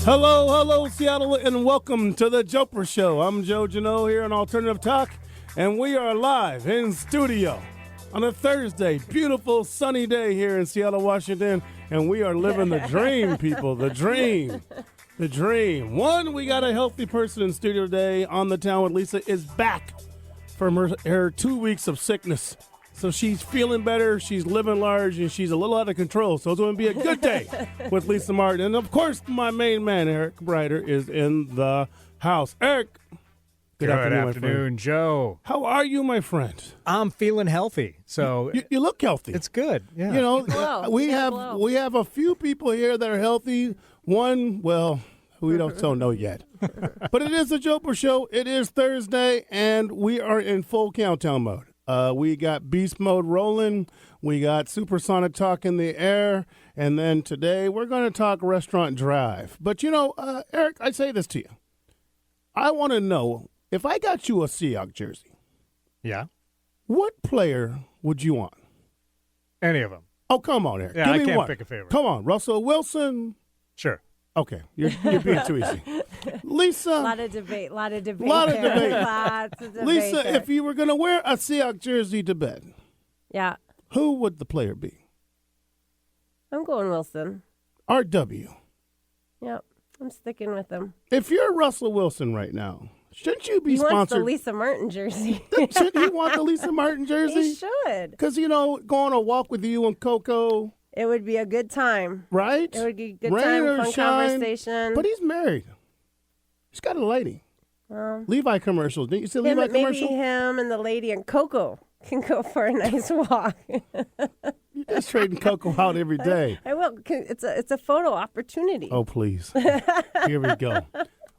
Hello, Seattle, and welcome to the Jopra Show. I'm Joe Janot here on Alternative Talk, and we are live in studio on a Thursday, beautiful sunny day here in Seattle, Washington, and we are living the dream, people, the dream. The dream. One, we got a healthy person in studio today on the town with Lisa is back from her 2 weeks of sickness. So she's feeling better, she's living large, and she's a little out of control. So it's going to be a good day with Lisa Martin. And, of course, my main man, Eric Brider, is in the house. Eric. Good afternoon, Joe. How are you, my friend? I'm feeling healthy. So you look healthy. It's good. Yeah. You know, we have a few people here that are healthy. One, well, we don't know yet. But it is the Jopra Show. It is Thursday, and we are in full countdown mode. We got beast mode rolling. We got supersonic talk in the air. And then today we're going to talk restaurant drive. But, you know, Eric, I say this to you. I want to know, if I got you a Seahawks jersey, yeah, what player would you want? Any of them. Oh, come on, Eric. Yeah, Give I me can't one. pick a favorite. Come on, Russell Wilson. Sure. Okay, you're being too easy. Lisa. A lot of debate. Lots of debate. Lisa, there. if you were going to wear a Seahawks jersey to bed, yeah, who would the player be? I'm going Wilson. RW. Yep, I'm sticking with him. If you're Russell Wilson right now, shouldn't you be he sponsored? Wants the Lisa Martin jersey. Shouldn't he want the Lisa Martin jersey? He should. Because, you know, going on a walk with you and Coco. It would be a good time. Right? It would be a good Rain time, or fun shine. conversation. But he's married. He's got a lady. Levi commercials. Didn't you see Levi maybe commercial? him and the lady and Coco can go for a nice walk. You're just trading Coco out every day. I will. It's a photo opportunity. Oh, please. Here we go.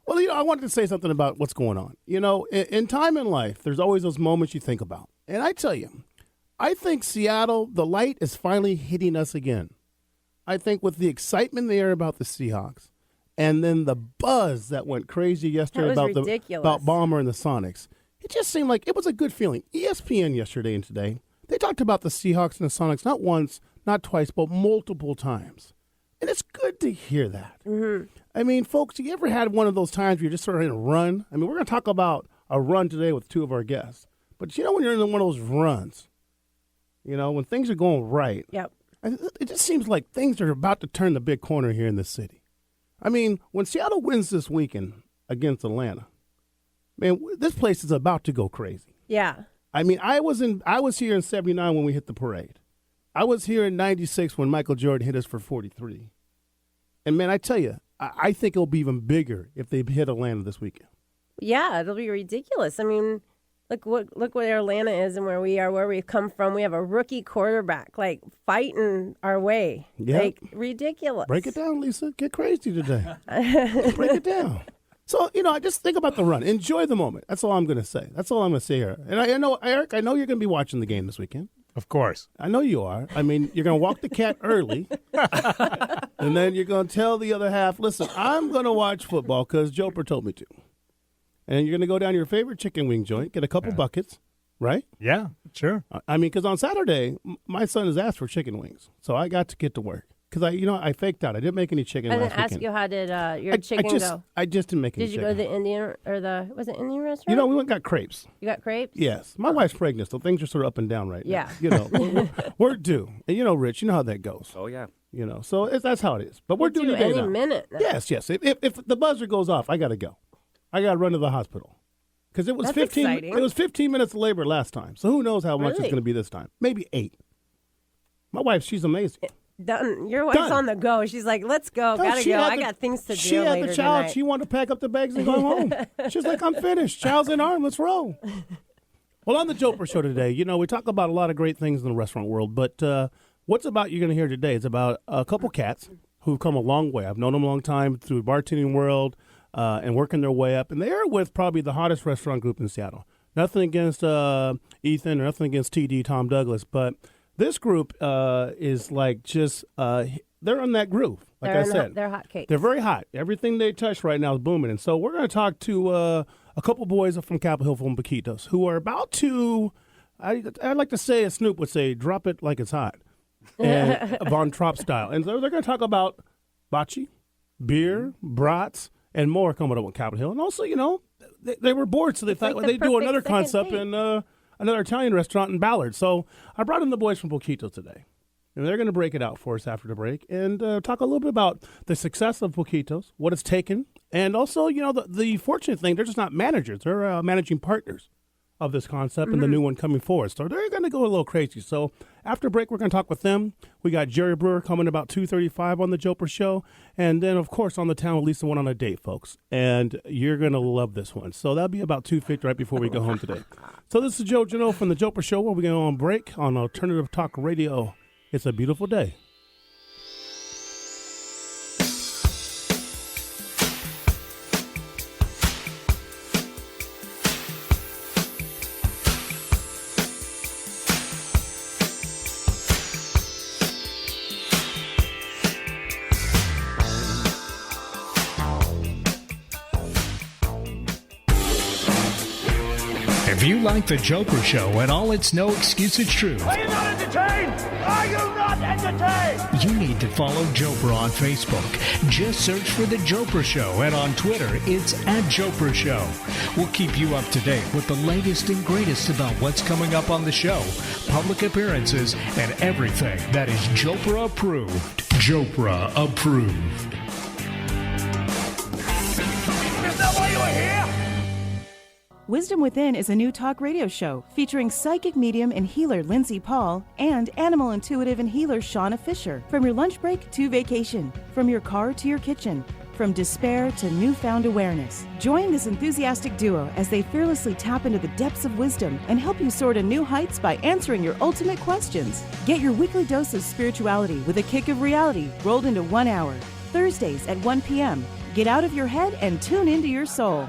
Well, you know, I wanted to say something about what's going on. You know, in time in life, there's always those moments you think about. And I tell you, I think Seattle, the light is finally hitting us again. I think with the excitement in the air about the Seahawks and then the buzz that went crazy yesterday about Ballmer and the Sonics, it just seemed like it was a good feeling. ESPN yesterday and today, they talked about the Seahawks and the Sonics not once, not twice, but multiple times. And it's good to hear that. Mm-hmm. I mean, folks, you ever had one of those times where you're just sort of in a run? I mean, we're going to talk about a run today with two of our guests. But you know when you're in one of those runs, you know, when things are going right, yep. It just seems like things are about to turn the big corner here in the city. I mean, when Seattle wins this weekend against Atlanta, man, this place is about to go crazy. Yeah. I mean, I was here in '79 when we hit the parade. I was here in '96 when Michael Jordan hit us for 43. And man, I tell you, I think it'll be even bigger if they hit Atlanta this weekend. Yeah, it'll be ridiculous. I mean, look where Atlanta is and where we are, where we've come from. We have a rookie quarterback, like, fighting our way. Yep. Like, ridiculous. Break it down, Lisa. Get crazy today. Break it down. So, you know, I just think about the run. Enjoy the moment. That's all I'm going to say. That's all I'm going to say here. And I know, Eric, I know you're going to be watching the game this weekend. Of course. I know you are. I mean, you're going to walk the cat early, and then you're going to tell the other half, listen, I'm going to watch football because Jopra told me to. And you're going to go down to your favorite chicken wing joint, get a couple buckets, right? Yeah, sure. I mean, because on Saturday, my son has asked for chicken wings, so I got to get to work. Because I faked out. I didn't make any chicken last weekend. I didn't ask you, how did your chicken go? I just didn't make any chicken. Did you go to the Indian, or was it Indian restaurant? You know, we went and got crepes. You got crepes? Yes. My wife's pregnant, so things are sort of up and down right now. Yeah. You know, we're due. And you know, Rich, you know how that goes. Oh, yeah. You know, so that's how it is. But we're due any now. minute now. Yes. If the buzzer goes off, I got to go. I got to run to the hospital. Because it was 15. Exciting. It was 15 minutes of labor last time. So who knows how much it's Really? going to be this time? Maybe 8. My wife, she's amazing. Done. Your wife's on the go. She's like, let's go. Gotta go. I got things to do She later had the child. tonight. She wanted to pack up the bags and go home. She's like, I'm finished. Child's in arm. Let's roll. Well, on the Jopra Show today, you know, we talk about a lot of great things in the restaurant world, but what's about you're going to hear today is about a couple cats who've come a long way. I've known them a long time through the bartending world and working their way up, and they are with probably the hottest restaurant group in Seattle. Nothing against Ethan or nothing against TD, Tom Douglas, but this group is like just they're on that groove. Like I said, they're hot cakes. They're very hot. Everything they touch right now is booming. And so we're going to talk to a couple boys from Capitol Hill, from Paquitos, who are about to, I'd like to say, as Snoop would say, drop it like it's hot, and Von Trapp style. And so they're going to talk about bocce, beer, brats, and more coming up on Capitol Hill. And also, they were bored, so they thought they'd do another concept in another Italian restaurant in Ballard. So I brought in the boys from Poquitos today. And they're going to break it out for us after the break and talk a little bit about the success of Poquitos, what it's taken, and also, the fortunate thing, they're just not managers. They're managing partners of this concept and the new one coming forward. So they're going to go a little crazy. So after break, we're going to talk with them. We got Jerry Brewer coming about 2:35 on the Jopra Show. And then, of course, on the Town with Lisa Went on a Date, folks. And you're going to love this one. So that'll be about 2:50 right before we go home today. So this is Joe Janot from the Jopra Show, where we're going on break on Alternative Talk Radio. It's a beautiful day. If you like the Jopra Show and all its no excuses true, Are you not entertained? Are you not entertained? you need to follow Jopra on Facebook. Just search for the Jopra Show, and on Twitter, it's @Jopra Show. We'll keep you up to date with the latest and greatest about what's coming up on the show, public appearances, and everything that is Jopra approved. Jopra approved. Is that why you were here? Wisdom Within is a new talk radio show featuring psychic medium and healer Lindsay Paul and animal intuitive and healer Shauna Fisher. From your lunch break to vacation, from your car to your kitchen, from despair to newfound awareness. Join this enthusiastic duo as they fearlessly tap into the depths of wisdom and help you soar to new heights by answering your ultimate questions. Get your weekly dose of spirituality with a kick of reality rolled into 1 hour. Thursdays at 1 p.m. Get out of your head and tune into your soul.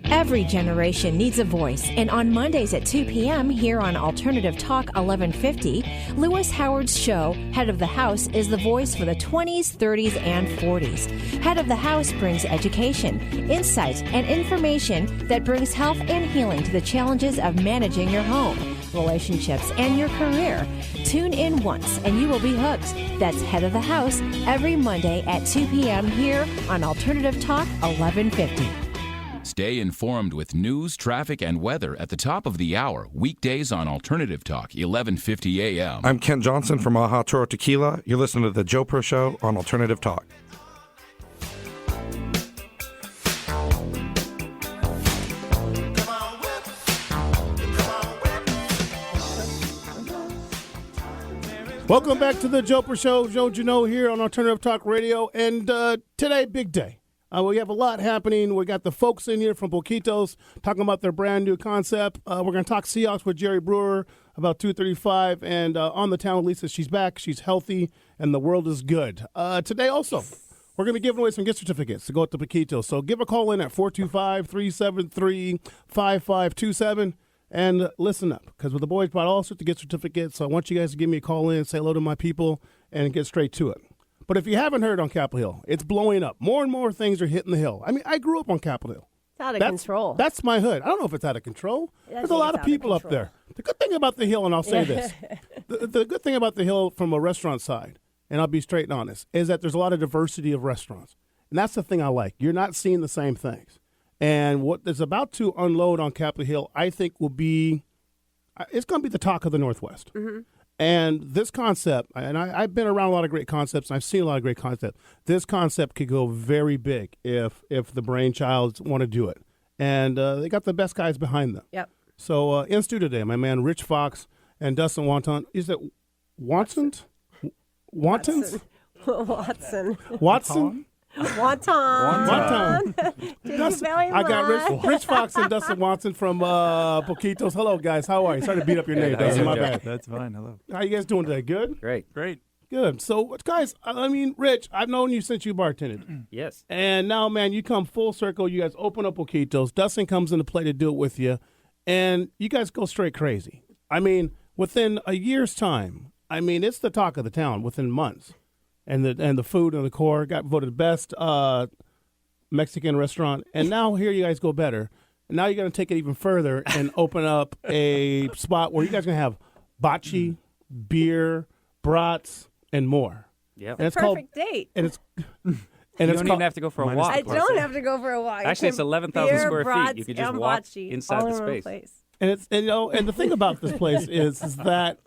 Every generation needs a voice, and on Mondays at 2 p.m. here on Alternative Talk 1150, Lewis Howard's show, Head of the House, is the voice for the 20s, 30s, and 40s. Head of the House brings education, insight, and information that brings health and healing to the challenges of managing your home, relationships, and your career. Tune in once and you will be hooked. That's Head of the House every Monday at 2 p.m. here on Alternative Talk 1150. Stay informed with news, traffic, and weather at the top of the hour, weekdays on Alternative Talk, 1150 a.m. I'm Ken Johnson from Aha Toro Tequila. You're listening to The Jopra Show on Alternative Talk. Welcome back to the Jopra Show. Joe Janot here on Alternative Talk Radio. And today, big day. We have a lot happening. We got the folks in here from Poquitos talking about their brand new concept. We're going to talk Seahawks with Jerry Brewer about 2:35. And on the Town with Lisa, she's back. She's healthy, and the world is good. Today also, we're going to be giving away some gift certificates to go to Poquitos. So give a call in at 425-373-5527. And listen up, because the boys brought all sorts of gift certificates. So I want you guys to give me a call in, say hello to my people, and get straight to it. But if you haven't heard on Capitol Hill, it's blowing up. More and more things are hitting the hill. I mean, I grew up on Capitol Hill. It's out of control. That's my hood. I don't know if it's out of control. There's a lot of people up there. The good thing about the hill, and I'll say this, the good thing about the hill from a restaurant side, and I'll be straight and honest, is that there's a lot of diversity of restaurants. And that's the thing I like. You're not seeing the same things. And what is about to unload on Capitol Hill, I think will be, it's going to be the talk of the Northwest. Mm-hmm. And this concept, and I've been around a lot of great concepts, and I've seen a lot of great concepts. This concept could go very big if the brainchilds want to do it. And they got the best guys behind them. Yep. So in studio today, my man Rich Fox and Dustin Wanton. Is it Watson? Wantons? Watson. Watson? Wonton. Dustin, I got Rich Fox and Dustin Watson from Poquitos. Hello, guys. How are you? Sorry to beat up your name, Dustin. My bad. That's fine. Hello. How you guys doing today? Good? Great. Good. So, guys, I mean, Rich, I've known you since you bartended. Yes. And now, man, you come full circle. You guys open up Poquitos. Dustin comes into play to do it with you. And you guys go straight crazy. I mean, within a year's time, I mean, it's the talk of the town within months. And the food and the core got voted best Mexican restaurant. And now here you guys go better. And now you're going to take it even further and open up a spot where you guys are going to have bocce, beer, brats, and more. Yeah. And it's Perfect date. And it's You it's don't called, even have to go for a Minus walk. I don't have to go for a walk. Actually, it's 11,000 Beer, square feet. brats, You could just and walk bocce inside all the in one space. place. and it's and the thing about this place is that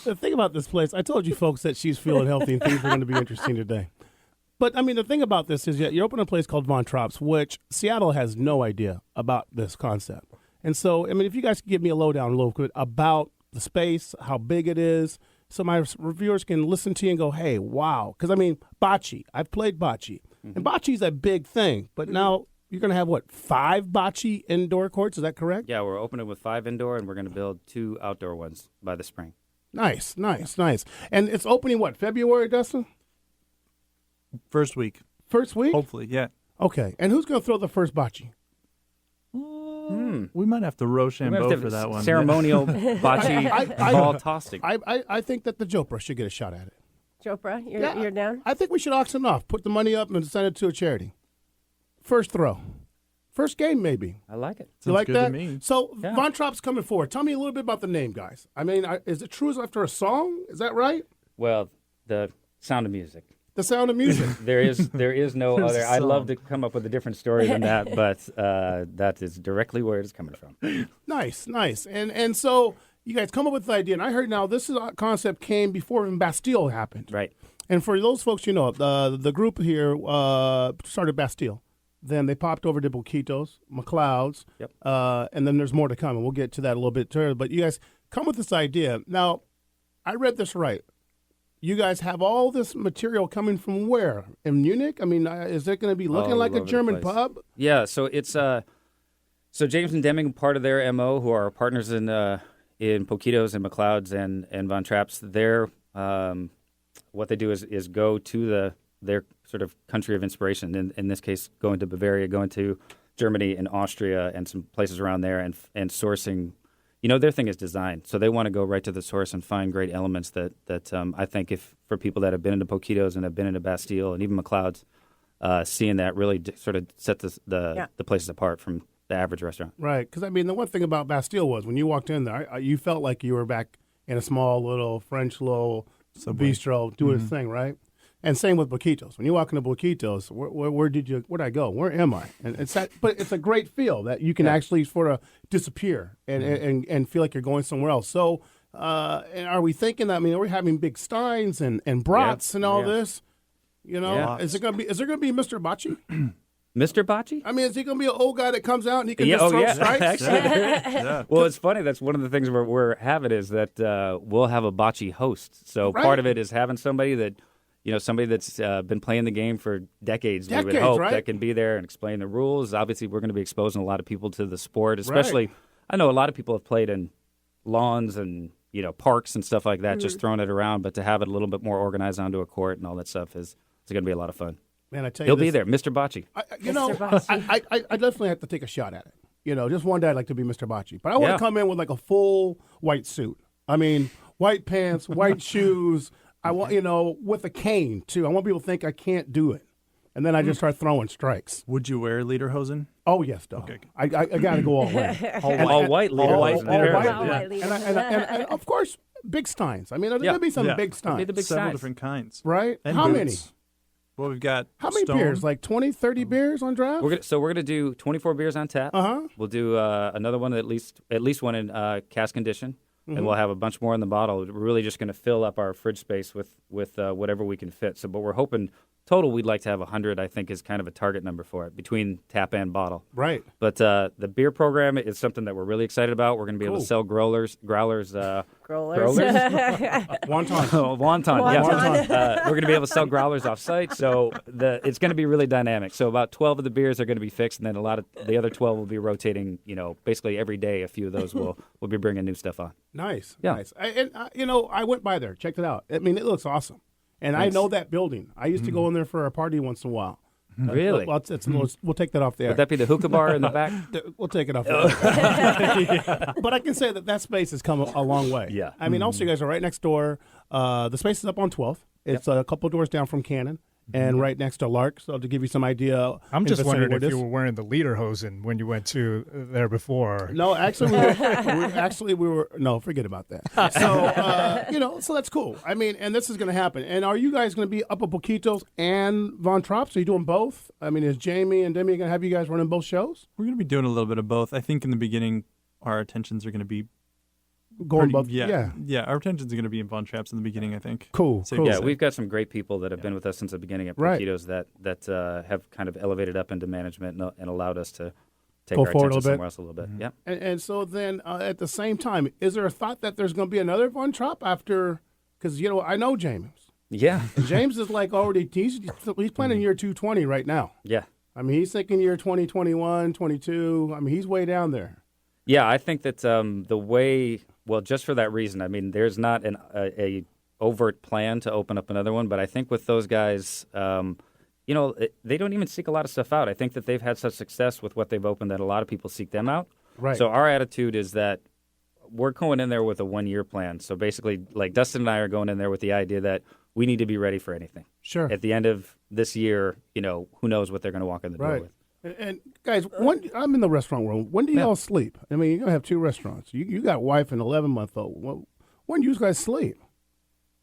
the thing about this place, I told you folks that she's feeling healthy and things are going to be interesting today. But I mean, the thing about this is you're opening a place called Von Trapp's, which Seattle has no idea about this concept. And so, I mean, if you guys could give me a lowdown a little bit about the space, how big it is, so my reviewers can listen to you and go, hey, wow. Because, I mean, bocce. I've played bocce. And bocce's a big thing. But now you're going to have, 5 bocce indoor courts? Is that correct? Yeah, we're opening with 5 indoor, and we're going to build 2 outdoor ones by the spring. Nice. And it's opening, February, Dustin? First week. First week? Hopefully, yeah. Okay. And who's going to throw the first bocce? We might have to We have Rochambeau to for that one. ceremonial bocce ball tossing. I think that the Jopra should get a shot at it. Jopra, you're down? I think we should auction off, put the money up, and send it to a charity. First throw. First game, maybe. I like it. You Sounds like good that? to me. So, Yeah. Von Trapp's coming forward. Tell me a little bit about the name, guys. I mean, is it true it's after a song? Is that right? Well, the Sound of Music. The Sound of Music. There is no There's other. a I'd love song. to come up with a different story than that, but that is directly where it is coming from. Nice. And so you guys come up with the idea, and I heard now this concept came before even Bastille happened. Right. And for those folks, the group here started Bastille. Then they popped over to Boquitos, McLeod's, Yep. And then there's more to come, and we'll get to that a little bit later. But you guys come with this idea. Now, I read this right. You guys have all this material coming from where? In Munich? I mean, is it going to be looking All like a over the German place. pub? Yeah. So it's so James and Deming, part of their MO, who are our partners in Poquitos and McLeod's and Von Trapp's. Their what they do is go to their sort of country of inspiration. In this case, going to Bavaria, going to Germany and Austria and some places around there, and sourcing. Their thing is design, so they want to go right to the source and find great elements that I think for people that have been into Poquitos and have been into Bastille and even McLeod's, seeing that really sort of set the places apart from the average restaurant. Right, because I mean, the one thing about Bastille was when you walked in there, you felt like you were back in a small little French little bistro doing its thing, right? And same with Boquitos. When you walk into Boquitos, where'd I go? Where am I? And it's that, but it's a great feel that you can actually sort of disappear and feel like you're going somewhere else. So, and are we thinking that? I mean, are we having big steins and brats and all this? Is there gonna be Mr. Bocce? Mr. Bocce? I mean, is he gonna be an old guy that comes out and he can just throw strikes? Actually, well, it's funny. That's one of the things we're having is that we'll have a bocce host. So part of it is having somebody that's been playing the game for decades. We would hope that can be there and explain the rules. Obviously, we're going to be exposing a lot of people to the sport, especially. I know a lot of people have played in lawns and parks and stuff like that, just throwing it around. But to have it a little bit more organized onto a court and all that stuff is going to be a lot of fun. Man, I tell you, he'll be there, Mr. Bocce. I definitely have to take a shot at it. Just one day I'd like to be Mr. Bocce, but I want to come in with like a full white suit. I mean, white pants, white shoes. I want, with a cane, too. I want people to think I can't do it. And then I just start throwing strikes. Would you wear lederhosen? Oh, yes, dog. Okay. I got to go all way. all white lederhosen. And, of course, big steins. I mean, there's going to be some big steins. Several different kinds. Right? And How boots. many? Well, we've got How many Stone. beers? Like 20, 30 beers on draft? We're going to do 24 beers on tap. We'll do another one, at least one in cask condition. And we'll have a bunch more in the bottle. We're really just going to fill up our fridge space with whatever we can fit. So, but we're hoping total we'd like to have 100. I think is kind of a target number for it between tap and bottle. Right. But the beer program is something that we're really excited about. We're going to be able to sell growlers. Growlers. Wonton. Wonton. Yeah. We're going to be able to sell growlers off site. So it's going to be really dynamic. So about 12 of the beers are going to be fixed, and then a lot of the other 12 will be rotating. Basically every day, a few of those we'll be bringing new stuff on. Nice. Yeah. Nice. I went by there, checked it out. I mean, it looks awesome. And I know that building. I used to go in there for a party once in a while. Really? We'll take that off the air. Would that be the hookah bar in the back? We'll take it off the air. But I can say that space has come a long way. Yeah. I mean, also, you guys are right next door. The space is up on 12th. It's a couple doors down from Cannon. and right next to Lark. So to give you some idea, I'm in just vicinity wondering where if you this- were wearing the lederhosen when you went to there before. No, actually, we were. No, forget about that. So, so that's cool. I mean, and this is going to happen. And are you guys going to be up at Poquitos and Von Trapp's? Are you doing both? I mean, is Jamie and Demi going to have you guys running both shows? We're going to be doing a little bit of both. I think in the beginning, our attentions are going to be Going pretty- both? Yeah. Our attentions are going to be in Von Trapp's in the beginning, I think. Cool. So, cool. Yeah, we've got some great people that have been with us since the beginning at Right. Poquitos that have kind of elevated up into management and allowed us to take Go our forward a attention little bit. somewhere else a little bit. Yeah. And so then at the same time, is there a thought that there's going to be another Von Trapp after? Because, I know James. Yeah. And James is like already, he's planning year 220 right now. Yeah. I mean, he's thinking year 2021, 22. I mean, he's way down there. Yeah, I think that the way, well, just for that reason, I mean, there's not a overt plan to open up another one, but I think with those guys, they don't even seek a lot of stuff out. I think that they've had such success with what they've opened that a lot of people seek them out. Right. So our attitude is that we're going in there with a 1-year plan. So basically, like Dustin and I are going in there with the idea that we need to be ready for anything. Sure. At the end of this year, who knows what they're going to walk in the door Right. with. And guys, I'm in the restaurant world. When do y'all sleep? I mean, you're going to have 2 restaurants. You got a wife and 11-month-old. When do you guys sleep?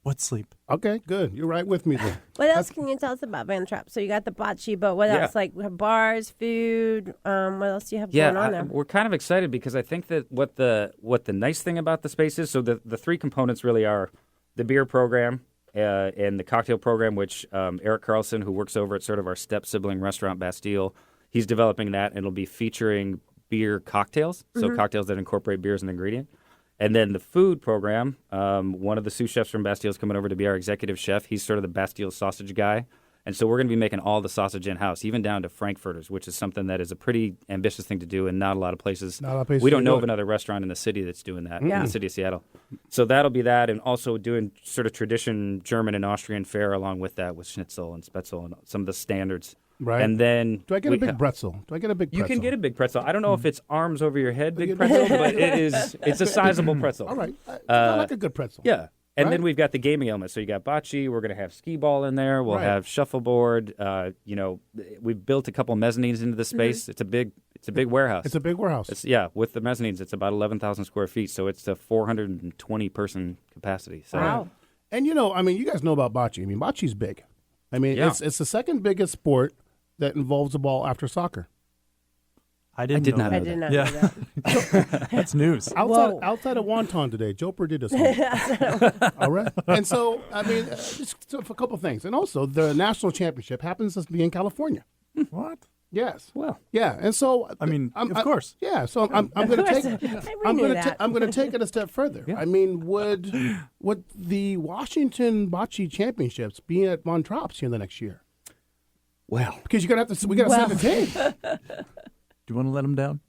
What sleep? Okay, good. You're right with me then. What else can you tell us about Van Trapp? So you got the bocce, but what Yeah. else? Like bars, food. What else do you have going on there? We're kind of excited because I think that what the nice thing about the space is, so the 3 components really are the beer program and the cocktail program, which Eric Carlson, who works over at sort of our step-sibling restaurant, Bastille, he's developing that, and it'll be featuring beer cocktails, so cocktails that incorporate beer as an ingredient. And then the food program, one of the sous chefs from Bastille is coming over to be our executive chef. He's sort of the Bastille sausage guy. And so we're going to be making all the sausage in-house, even down to frankfurters, which is something that is a pretty ambitious thing to do and not a lot of places. We don't know of another restaurant in the city that's doing that, in the city of Seattle. So that'll be that, and also doing sort of tradition German and Austrian fare along with that with schnitzel and spätzle and some of the standards. Right. And then Do I get a big pretzel? Do I get a big pretzel? You can get a big pretzel. I don't know if it's arms over your head big pretzel, but it's a sizable pretzel. All right. I like a good pretzel. Yeah. And Right. then we've got the gaming elements. So you got bocce. We're going to have skee ball in there. We'll Right. have shuffleboard. We've built a couple mezzanines into the space. It's a big warehouse. It's a big warehouse. With the mezzanines, it's about 11,000 square feet. So it's a 420 person capacity. So Wow. And you guys know about bocce. I mean, bocce's big. I mean, Yeah. it's the second biggest sport that involves the ball after soccer. I did not know know that. I did not Yeah. know that. That's news. Outside of Wonton today, Jopra did us home. All right. And so, I mean, just a couple things. And also, the national championship happens to be in California. What? Yes. Well. Yeah. And so, I mean, of course. Yeah. So I'm going to take. I'm knew going that. to take it a step further. I mean, would the Washington Bocce Championships be at Von Trapp's here the next year? Well, Because we got to send the team. Do you want to let him down?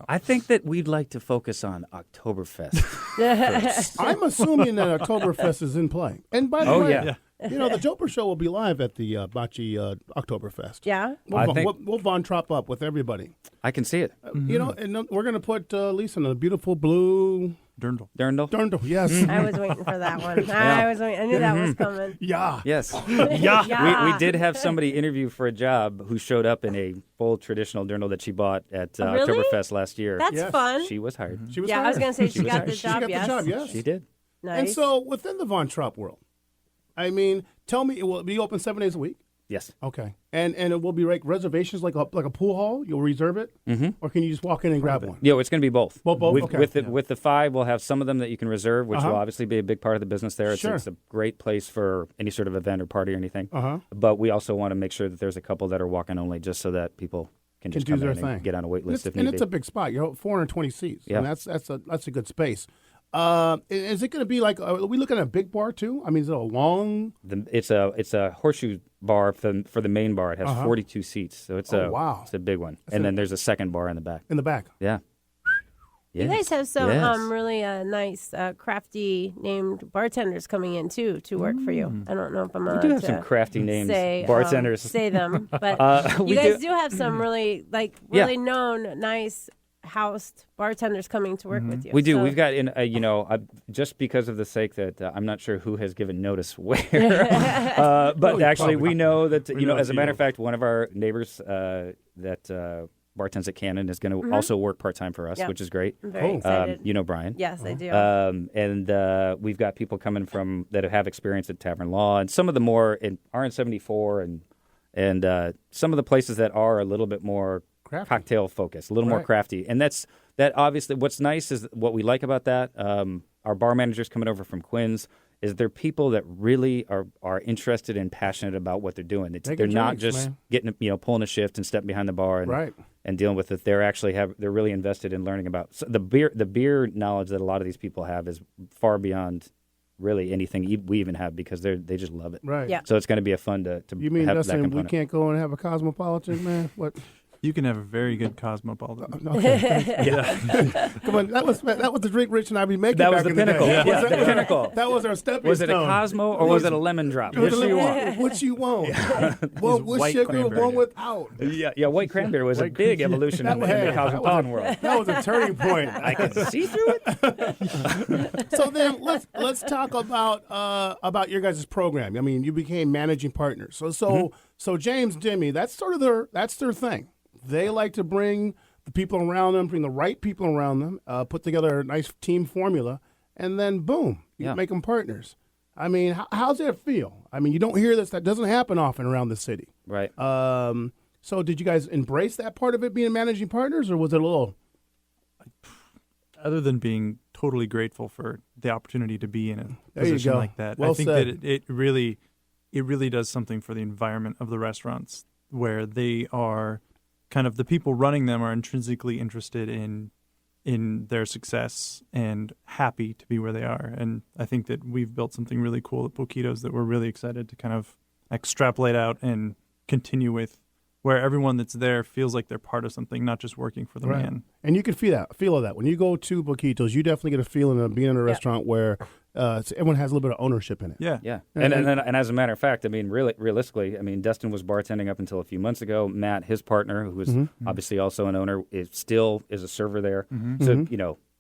I think that we'd like to focus on Oktoberfest first. I'm assuming that Oktoberfest is in play. And by the way, yeah. the Jopra Show will be live at the Bocce Oktoberfest. Yeah. We'll Von Trapp up with everybody. I can see it. And we're going to put Lisa in a beautiful blue Dirndl. dirndl. Yes. I was waiting for that one. I knew that was coming. Yeah. Yes. Yeah. We did have somebody interview for a job who showed up in a full traditional dirndl that she bought at Really? Oktoberfest last year. That's Yes. fun. She was hired. She was Yeah, I was hired. going to say she got the She got job, the job, yes. She did. Nice. And so within the Von Trapp world, I mean, tell me, will it be open 7 days a week? Yes. Okay. And it will be like reservations like a pool hall? You'll reserve it? Mm-hmm. Or can you just walk in and grab one? Yeah, it's going to be both. Both? Okay. With the 5, we'll have some of them that you can reserve, which will obviously be a big part of the business there. Sure. It's a great place for any sort of event or party or anything. Uh-huh. But we also want to make sure that there's a couple that are walk-in only just so that people can just do come their in and thing. get on a wait list if And need it's be. a big spot. 420 seats. Yeah. And that's a good space. Is it going to be like? Are we looking at a big bar too? I mean, is it a long? It's a horseshoe bar for the main bar. It has 42 seats, so it's wow. it's a big one. And then there's a second bar in the back. In the back. Yeah. You Yes. guys have some Yes. really nice, crafty named bartenders coming in too to work for you. I don't know if I'm allowed We do have to some crafty names, say, bartenders. say them, but We you guys do- do have some really Yeah. known, nice, housed bartenders coming to work with you. We do. So- We've got, just because of the sake that I'm not sure who has given notice where, but actually we know that, as a matter of fact, one of our neighbors that bartends at Cannon is going to also work part-time for us, which is great. I'm very excited. You know Brian. Yes, I do. And we've got people coming from that have experience at Tavern Law, and some of the more in RN74 and some of the places that are a little bit more cocktail focused, a little more crafty. And that obviously, what's nice is what we like about that. Our bar managers coming over from Quinn's is they're people that really are interested and passionate about what they're doing. They're not just getting, pulling a shift and stepping behind the bar and dealing with it. They're actually they're really invested in learning about the beer knowledge that a lot of these people have is far beyond really anything we even have, because they just love it. Right. Yeah. So it's going to be a fun to You mean, have that Dustin, we component. can't go and have a Cosmopolitan, man? What? You can have a very good Cosmopolitan. Okay. Come on, that was the drink Rich and I be making. That was back the in pinnacle. The day. Yeah, the pinnacle. That was our stepping Was it a stone. Cosmo or was it a lemon drop? Which do you want? What you want? One with white sugar, cranberry. one without. Yeah, white cranberry was a big evolution in the cosmopolitan world. That was a turning point. I can see through it. So then let's talk about your guys' program. I mean, you became managing partners. So James Demi, that's sort of their thing. They like to bring the people around them, bring the right people around them, put together a nice team formula, and then boom, you make them partners. I mean, how's that feel? I mean, you don't hear this. That doesn't happen often around the city. Right. So did you guys embrace that part of it, being managing partners, or was it a little? Other than being totally grateful for the opportunity to be in a There you position go. like that, Well I think said. that it really does something for the environment of the restaurants, where they are kind of, the people running them are intrinsically interested in their success and happy to be where they are. And I think that we've built something really cool at Poquitos that we're really excited to kind of extrapolate out and continue with, where everyone that's there feels like they're part of something, not just working for the man. And you can feel that when you go to Poquitos, you definitely get a feeling of being in a restaurant where everyone has a little bit of ownership in it. Yeah. And as a matter of fact, I mean, realistically, I mean, Dustin was bartending up until a few months ago. Matt, his partner, who was obviously also an owner, is a server there. So,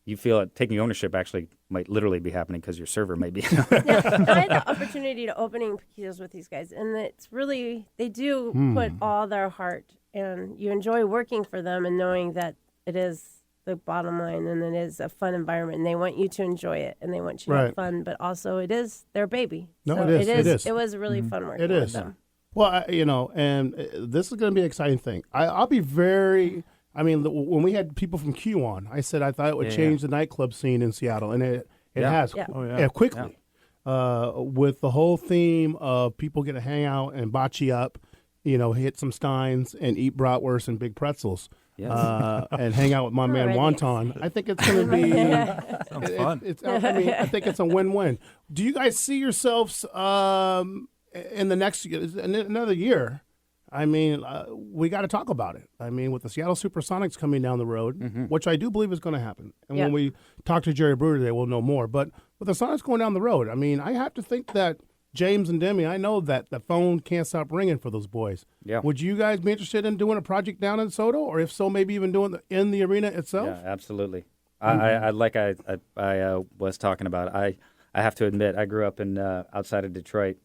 you feel it, taking ownership actually might literally be happening because your server may be. I had the opportunity to opening Poquitos with these guys, and it's really, they do put all their heart, and you enjoy working for them and knowing that it is the bottom line and it is a fun environment, and they want you to enjoy it and they want you to have fun, but also it is their baby. No, so it is. It was really fun working It with is. them. Well, and this is going to be an exciting thing. I'll be very. I mean, when we had people from Q on, I said I thought it would change the nightclub scene in Seattle, and it has quickly. With the whole theme of people get to hang out and bocce up, hit some steins and eat bratwurst and big pretzels. Yes. And hang out with my man Wonton. I think it's going to be Sounds fun. I think it's a win-win. Do you guys see yourselves in the next another year? I mean, we got to talk about it. I mean, with the Seattle Supersonics coming down the road, which I do believe is going to happen. And when we talk to Jerry Brewer today, we'll know more. But with the Sonics going down the road, I mean, I have to think that James and Demi, I know that the phone can't stop ringing for those boys. Yeah. Would you guys be interested in doing a project down in Soto? Or if so, maybe even doing in the arena itself? Yeah, absolutely. I was talking about, I have to admit, I grew up in outside of Detroit,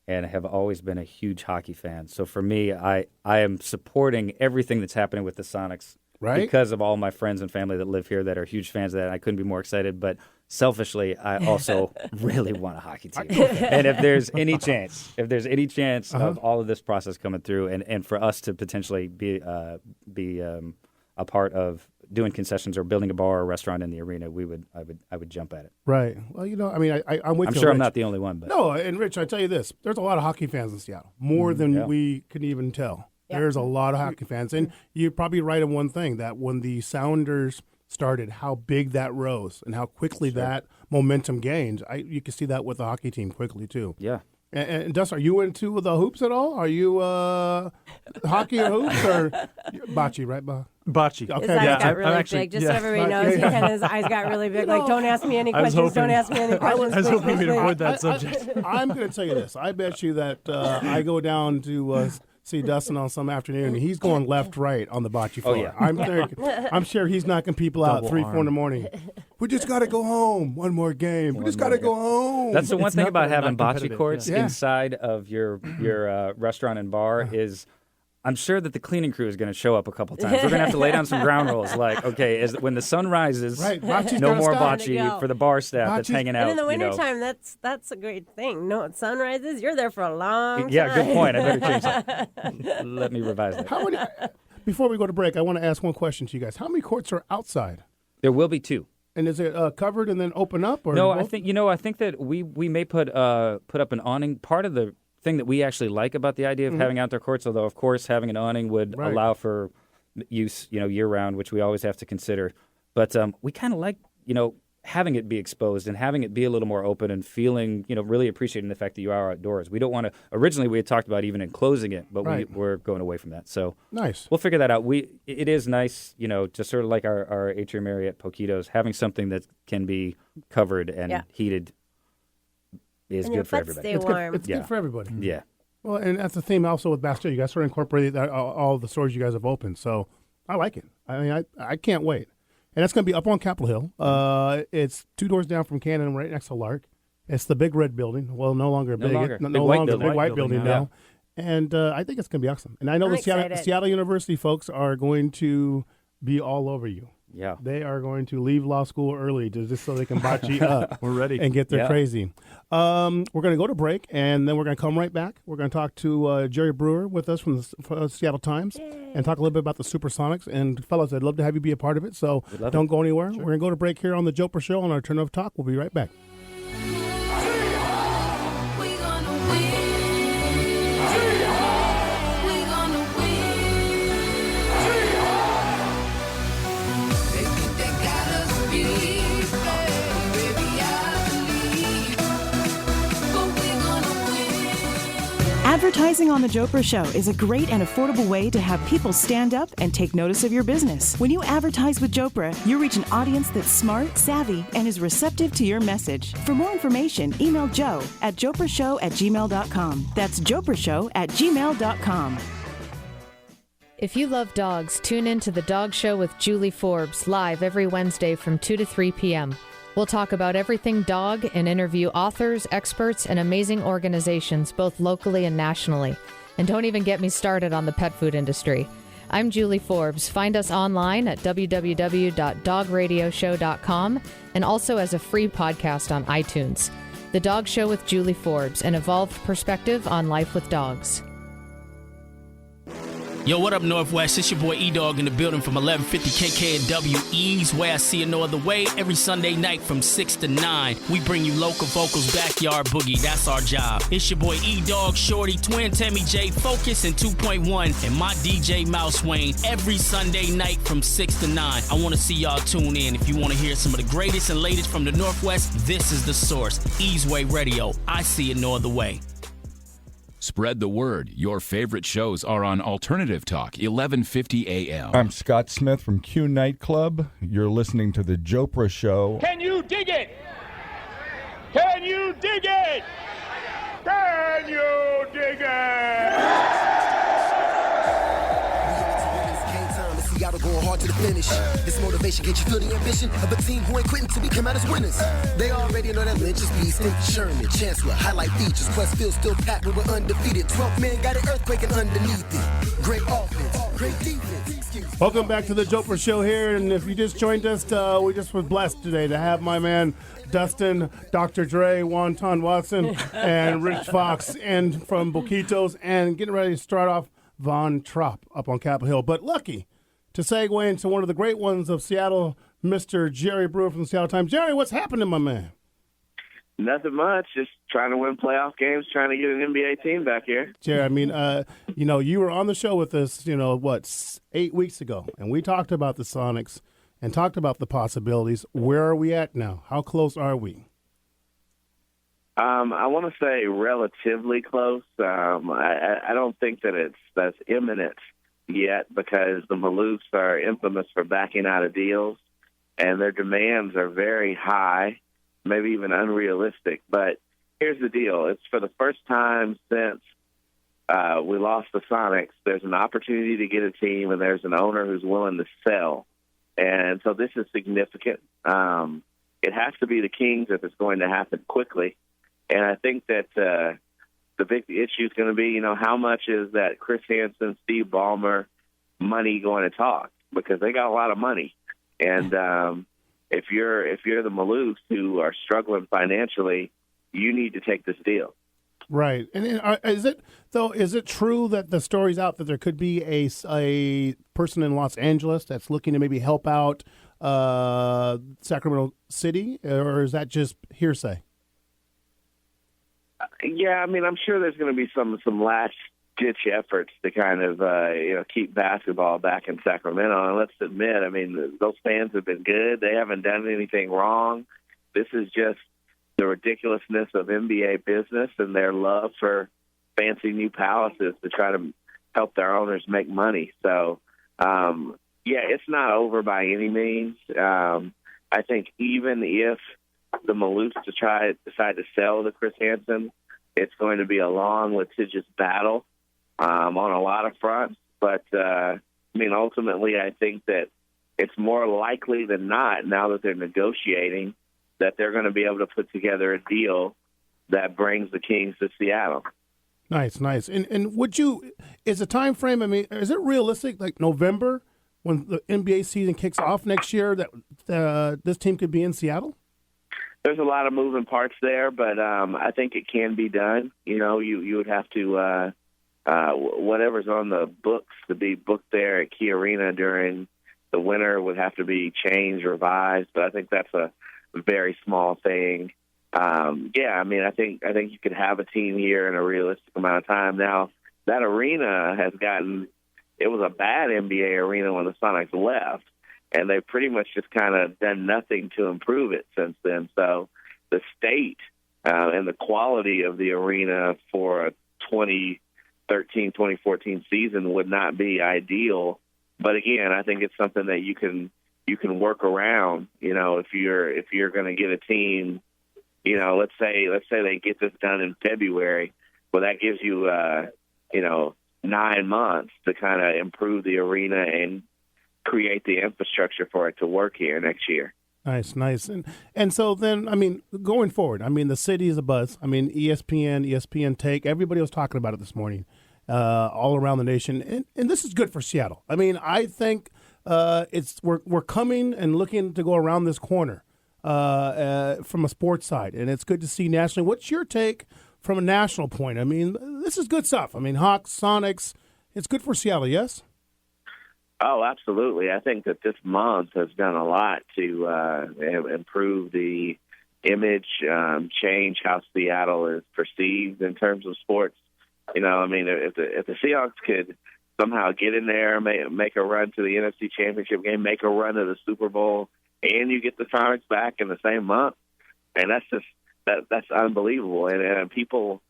and have always been a huge hockey fan. So for me, I am supporting everything that's happening with the Sonics because of all my friends and family that live here that are huge fans of that. And I couldn't be more excited. But selfishly, I also really want a hockey team. And if there's any chance of all of this process coming through, and for us to potentially be a part of doing concessions or building a bar or restaurant in the arena, I would jump at it. Right. Well, I mean, I'm with you. I'm sure Rich. I'm not the only one, but no. And Rich, I tell you this: there's a lot of hockey fans in Seattle, more than we can even tell. Yeah. There's a lot of hockey fans, and you're probably right on one thing: that when the Sounders started, how big that rose and how quickly that momentum gained. You can see that with the hockey team quickly too. Yeah. And Dust, are you into the hoops at all? Are you hockey and hoops or bocce, right, Bob? Bocce. Okay. His eyes got really big, just so everybody knows. His eyes got really big. Like, don't ask me any questions. Don't ask me any questions. I was hoping we'd avoid that subject. I'm going to tell you this. I bet you that I go down to see Dustin on some afternoon, and he's going left, right on the bocce floor. yeah. I'm sure he's knocking people out Double 3, 4 in the arm. morning. We just got to go home. One more game. We just got to go home. That's the one It's thing not about that having not bocce competitive, courts yeah. inside of your restaurant and bar is I'm sure that the cleaning crew is going to show up a couple times. We're going to have to lay down some ground rules like, okay, when the sun rises, Right, bocce's no gotta more stop. bocce for the bar staff that's Bocce's- hanging out. And in the you know. wintertime, that's a great thing. No, at sunrises, you're there for a long time. Yeah, good point. I better change that. Let me revise that. How many? Before we go to break, I want to ask one question to you guys. How many courts are outside? There will be 2. And is it covered and then open up? Or No, both? I think that we may put up an awning. Part of the thing that we actually like about the idea of having outdoor courts, although of course having an awning would Right. allow for use, year round, which we always have to consider. But we kind of like, having it be exposed and having it be a little more open and feeling, really appreciating the fact that you are outdoors. We don't want to. Originally, we had talked about even enclosing it, but Right. we're going away from that. So Nice. we'll figure that out. It is nice, just sort of like our atrium area at Poquitos, having something that can be covered and heated is And your good for butts everybody. stay It's warm. good. It's good for everybody. Yeah. Well, and that's the theme also with Bastille. You guys sort of incorporated all the stores you guys have opened. So I like it. I mean, I can't wait. And that's going to be up on Capitol Hill. It's 2 doors down from Cannon, right next to Lark. It's the big red building. Well, no longer No big. longer. No Big white longer building. big white building Yeah. now. And I think it's going to be awesome. And I know I'm the excited. Seattle University folks are going to be all over you. Yeah. They are going to leave law school early just so they can botch up. We're ready. And get there Yeah. crazy. We're going to go to break, and then we're going to come right back. We're going to talk to Jerry Brewer with us from the Seattle Times and talk a little bit about the Supersonics. And, fellas, I'd love to have you be a part of it, so love don't go anywhere. We're going to go to break here on the Jopra Show on Alternative Talk. We'll be right back. Advertising on The Jopra Show is a great and affordable way to have people stand up and take notice of your business. When you advertise with Jopra, you reach an audience that's smart, savvy, and is receptive to your message. For more information, email Joe at joprashow@gmail.com. That's joprashow@gmail.com. If you love dogs, tune in to The Dog Show with Julie Forbes, live every Wednesday from 2 to 3 p.m. We'll talk about everything dog and interview authors, experts, and amazing organizations, both locally and nationally. And don't even get me started on the pet food industry. I'm Julie Forbes. Find us online at www.dogradioshow.com and also as a free podcast on iTunes. The Dog Show with Julie Forbes, an evolved perspective on life with dogs. Yo, what up, Northwest? It's your boy E-Dog in the building from 1150 KKNW East, where I see it no other way. Every Sunday night from 6 to 9, we bring you local vocals, backyard boogie. That's our job. It's your boy E-Dog, Shorty, Twin, Tammy J, Focus, and 2.1, and my DJ Mouse Wayne. Every Sunday night from 6 to 9. I want to see y'all tune in. If you want to hear some of the greatest and latest from the Northwest, this is the source. Easeway Radio. I see it no other way. Spread the word. Your favorite shows are on Alternative Talk, 1150 AM. I'm Scott Smith from Q Nightclub. You're listening to The Jopra Show. Can you dig it? Can you dig it? Can you dig it? Seattle going hard to the finish. This motivation, can't you feel the ambition of a team who ain't quitting till we come out as winners? They already know that Lynch is beast, Sherman, Chancellor, highlight features. Questfield still packed, but we're undefeated. 12 men got it earthquaking underneath it. Great offense, great defense. Welcome back to the Jopra Show here, and if you just joined us, we just were blessed today to have my man Dustin, Dr. Dre, Wonton Watson, and Rich Fox, and from Boquitos, and getting ready to start off Von Trapp up on Capitol Hill. But lucky to segue into one of the great ones of Seattle, Mr. Jerry Brewer from the Seattle Times. Jerry, what's happening, my man? Nothing much. Just trying to win playoff games, trying to get an NBA team back here. Jerry, I mean, you were on the show with us, 8 weeks ago, and we talked about the Sonics and talked about the possibilities. Where are we at now? How close are we? I want to say relatively close. I don't think that that's imminent yet because the Maloofs are infamous for backing out of deals, and their demands are very high, maybe even unrealistic. But here's the deal. It's for the first time since we lost the Sonics. There's an opportunity to get a team, and there's an owner who's willing to sell. And so this is significant. It has to be the Kings if it's going to happen quickly. And I think that the big issue is going to be, how much is that Chris Hansen, Steve Ballmer money going to talk? Because they got a lot of money. And if you're the Maloofs who are struggling financially, you need to take this deal. Right. And is it true that the story's out that there could be a person in Los Angeles that's looking to maybe help out Sacramento City, or is that just hearsay? Yeah, I mean, I'm sure there's going to be some last-ditch efforts to kind of keep basketball back in Sacramento. And let's admit, I mean, those fans have been good. They haven't done anything wrong. This is just the ridiculousness of NBA business and their love for fancy new palaces to try to help their owners make money. So, it's not over by any means. I think even if the Maloofs decide to sell to Chris Hansen, it's going to be a long, litigious battle on a lot of fronts. But, ultimately, I think that it's more likely than not, now that they're negotiating, that they're going to be able to put together a deal that brings the Kings to Seattle. Nice. And is the time frame, is it realistic, like November, when the NBA season kicks off next year, that this team could be in Seattle? There's a lot of moving parts there, but I think it can be done. You would have to, whatever's on the books to be booked there at Key Arena during the winter would have to be changed, revised, but I think that's a very small thing. I think you could have a team here in a realistic amount of time. Now, that arena it was a bad NBA arena when the Sonics left, and they've pretty much just kind of done nothing to improve it since then. So the state and the quality of the arena for a 2013-2014 season would not be ideal. But again, I think it's something that you can work around. If you're going to get a team, let's say they get this done in February, well, that gives you 9 months to kind of improve the arena and create the infrastructure for it to work here next year. Nice. And so then, going forward, the city is a buzz. ESPN Take, everybody was talking about it this morning, all around the nation, and this is good for Seattle. I think we're coming and looking to go around this corner from a sports side, and it's good to see nationally. What's your take from a national point? This is good stuff. Hawks, Sonics, it's good for Seattle, yes? Oh, absolutely. I think that this month has done a lot to improve the image, change how Seattle is perceived in terms of sports. If the Seahawks could somehow get in there, make a run to the NFC Championship game, make a run to the Super Bowl, and you get the Sonics back in the same month, and that's unbelievable. And people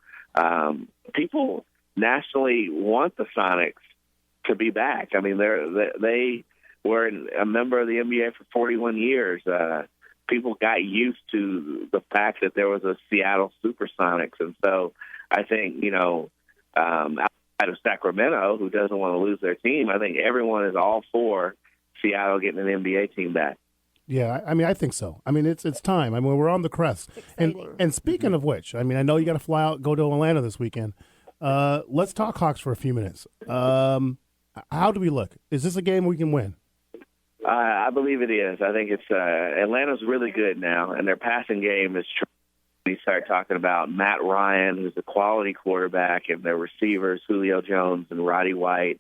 nationally want the Sonics to be back. They were a member of the NBA for 41 years. People got used to the fact that there was a Seattle Supersonics, and so I think outside of Sacramento, who doesn't want to lose their team, I think everyone is all for Seattle getting an NBA team back. Yeah, I think so. It's time. We're on the crest. And speaking of which, I know you got to fly out, go to Atlanta this weekend. Let's talk Hawks for a few minutes. How do we look? Is this a game we can win? I believe it is. I think it's Atlanta's really good now, and their passing game is true. We start talking about Matt Ryan, who's a quality quarterback, and their receivers, Julio Jones and Roddy White,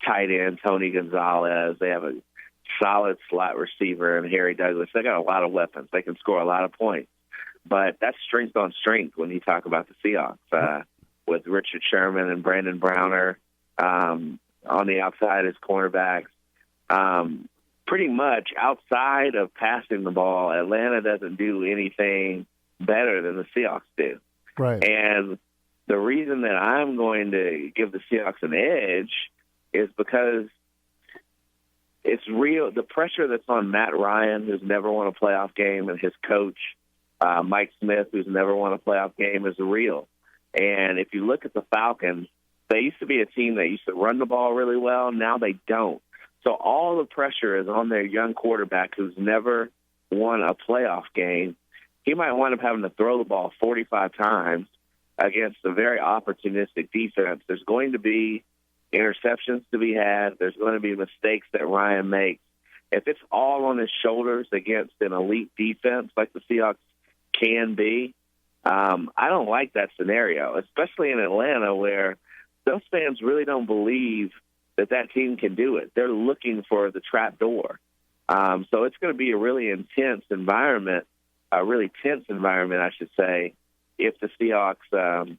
tight end Tony Gonzalez. They have a solid slot receiver and Harry Douglas. They got a lot of weapons. They can score a lot of points. But that's strength on strength when you talk about the Seahawks, with Richard Sherman and Brandon Browner on the outside as cornerbacks. Pretty much outside of passing the ball, Atlanta doesn't do anything better than the Seahawks do. Right. And the reason that I'm going to give the Seahawks an edge is because it's real. The pressure that's on Matt Ryan, who's never won a playoff game, and his coach, Mike Smith, who's never won a playoff game, is real. And if you look at the Falcons, They used to be a team that used to run the ball really well. Now they don't. So all the pressure is on their young quarterback who's never won a playoff game. He might wind up having to throw the ball 45 times against a very opportunistic defense. There's going to be interceptions to be had. There's going to be mistakes that Ryan makes. If it's all on his shoulders against an elite defense like the Seahawks can be, I don't like that scenario, especially in Atlanta where those fans really don't believe that team can do it. They're looking for the trap door. So it's going to be a really intense environment, a really tense environment, I should say, if the Seahawks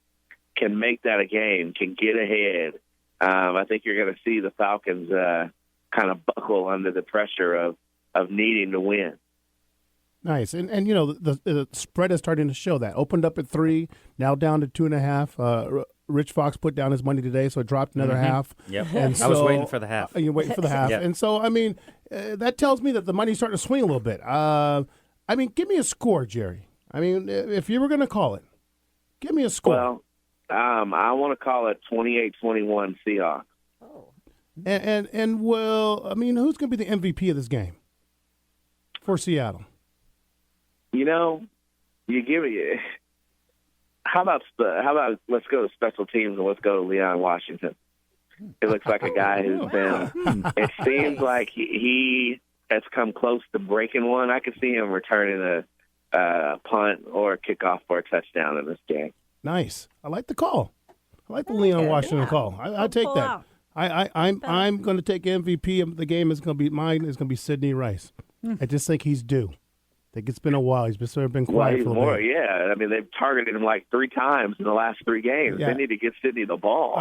can make that a game, can get ahead. I think you're going to see the Falcons kind of buckle under the pressure of needing to win. Nice. And the spread is starting to show that. Opened up at 3, now down to 2.5. Rich Fox put down his money today, so it dropped another half. Yep. And I was waiting for the half. You're waiting for the half. Yep. And so, that tells me that the money's starting to swing a little bit. Give me a score, Jerry. If you were going to call it, give me a score. Well, I want to call it 28-21 Seahawks. Oh. And who's going to be the MVP of this game for Seattle? You give me. How about let's go to special teams and let's go to Leon Washington. It looks like a guy who's been. It seems like he has come close to breaking one. I could see him returning a punt or a kickoff for a touchdown in this game. Nice. I like the call. I like the Leon Washington call. I'll take that. I'm going to take MVP of the game. Is going to be mine. Is going to be Sidney Rice. I just think he's due. I think it's been a while. He's been quiet for a little bit. Yeah. They've targeted him like 3 times in the last 3 games. Yeah. They need to get Sidney the ball.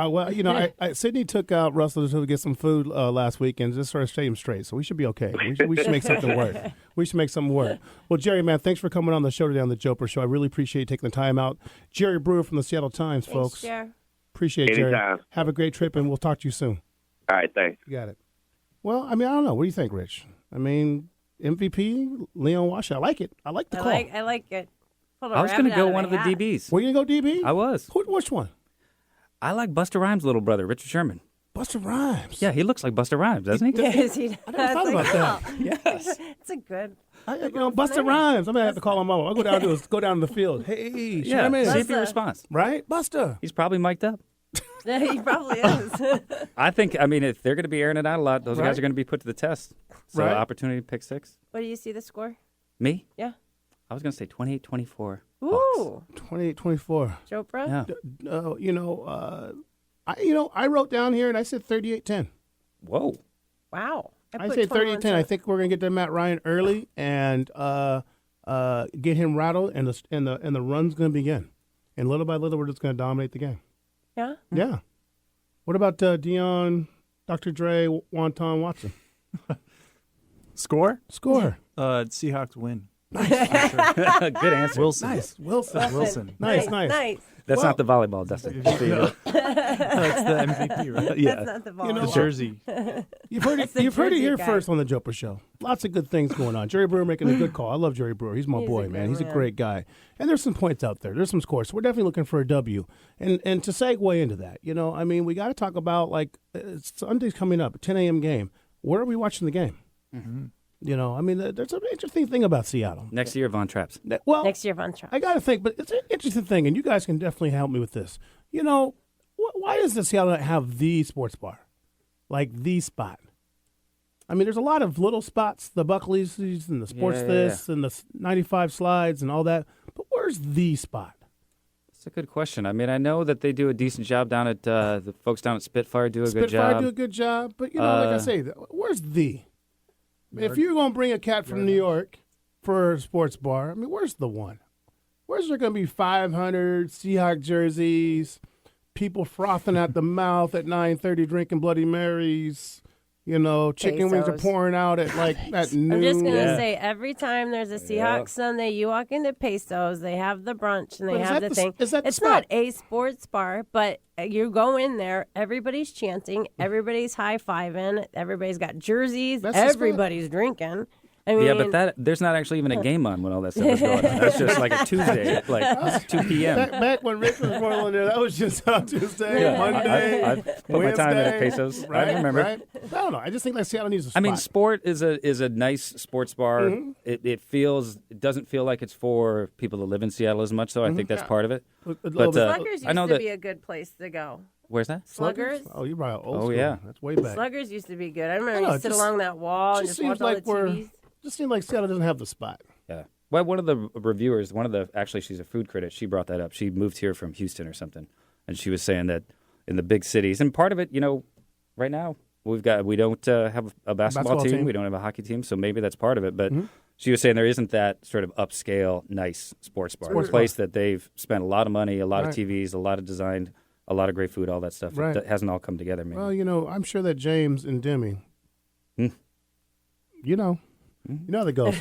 Sidney took out Russell to get some food last week and just sort of stay him straight. So we should be okay. We should make something work. We should make something work. Well, Jerry, man, thanks for coming on the show today on the Jopra Show. I really appreciate you taking the time out. Jerry Brewer from the Seattle Times, folks. Thanks, Appreciate it, Jerry. Anytime. Have a great trip, and we'll talk to you soon. All right, thanks. You got it. Well, I don't know. What do you think, Rich? MVP, Leon Washington. I like it. I like the call. I like it. I was going to go one of the DBs. Were you going to go DB? I was. Which one? I like Busta Rhymes' little brother, Richard Sherman. Busta Rhymes? Yeah, he looks like Busta Rhymes, doesn't he? Yes, he does. I never thought about that. Yes. It's a good. Busta Rhymes. I'm going to have to call him over. I'll go down to the field. Hey, Sherman. See if he responds. Right? Busta. He's probably mic'd up. He probably is. I think, if they're going to be airing it out a lot, those guys are going to be put to the test. So, opportunity to pick 6. What do you see the score? Me? Yeah. I was going to say 28-24. Ooh. 28-24. Jopra? Yeah. I wrote down here and I said 38-10. Whoa. Wow. I said 38-10. I think we're going to get to Matt Ryan early and get him rattled, and the run's going to begin. And little by little, we're just going to dominate the game. Yeah? Yeah. What about Deion, Dr. Dre, Wonton Watson? Score? Seahawks win. Nice. Good answer. Wilson. Nice. Wilson. Nice. That's not the volleyball, Dustin. That's the MVP, right? Yeah. That's not the volleyball. The jersey. You've heard it here first on the Jopra Show. Lots of good things going on. Jerry Brewer making a good call. I love Jerry Brewer. He's my boy, man. He's a great guy. And there's some points out there. There's some scores. So we're definitely looking for a W. And to segue into that, we got to talk about, Sunday's coming up, a 10 a.m. game. Where are we watching the game? Mm-hmm. There's an interesting thing about Seattle. Next year, Von Traps. Next year, Von Traps. I got to think, but it's an interesting thing, and you guys can definitely help me with this. Why does the Seattle have the sports bar? Like the spot? There's a lot of little spots, the Buckleys and the Sports and the 95 Slides and all that, but where's the spot? That's a good question. I know that they do a decent job down at the folks down at Spitfire do a good job. Spitfire do a good job, but, like I say, where's the? If you're going to bring a cat from New York for a sports bar, where's the one? Where's there going to be 500 Seahawk jerseys, people frothing at the mouth at 9:30 drinking Bloody Marys, chicken wings are pouring out at noon. I'm just going to say, every time there's a Seahawks Sunday, you walk into Pesos, they have the brunch and they have the thing. It's not a sports bar, but you go in there, everybody's chanting, everybody's high-fiving, everybody's got jerseys, everybody's drinking. I mean, yeah, but there's not actually even a game on when all that stuff is going on. That's just like a Tuesday, like 2 p.m. Back when Rich was rolling there, that was just on Tuesday, Yeah, Monday, I put my time in at Pesos. Right, I remember. Right? I don't know. I just think like Seattle needs a spot. I mean, sport is a nice sports bar. Mm-hmm. It doesn't feel like it's for people that live in Seattle as much, so I think that's part of it. But Sluggers used I know to that. be a good place to go. Where's that? Sluggers? Oh, you brought old Oh, school. yeah. That's way back. Sluggers used to be good. I remember I know, you it sit just- along that wall and just watch all the TVs. Just seems like Seattle doesn't have the spot. Yeah. Well, one of the reviewers, actually, she's a food critic. She brought that up. She moved here from Houston or something, and she was saying that in the big cities, and part of it, right now we don't have a basketball team, we don't have a hockey team, so maybe that's part of it. But she was saying there isn't that sort of upscale, nice sports bar, a place that they've spent a lot of money, a lot of TVs, a lot of design, a lot of great food, all that stuff. Right. That hasn't all come together. Maybe. Well, I'm sure that James and Demi, you know how that goes.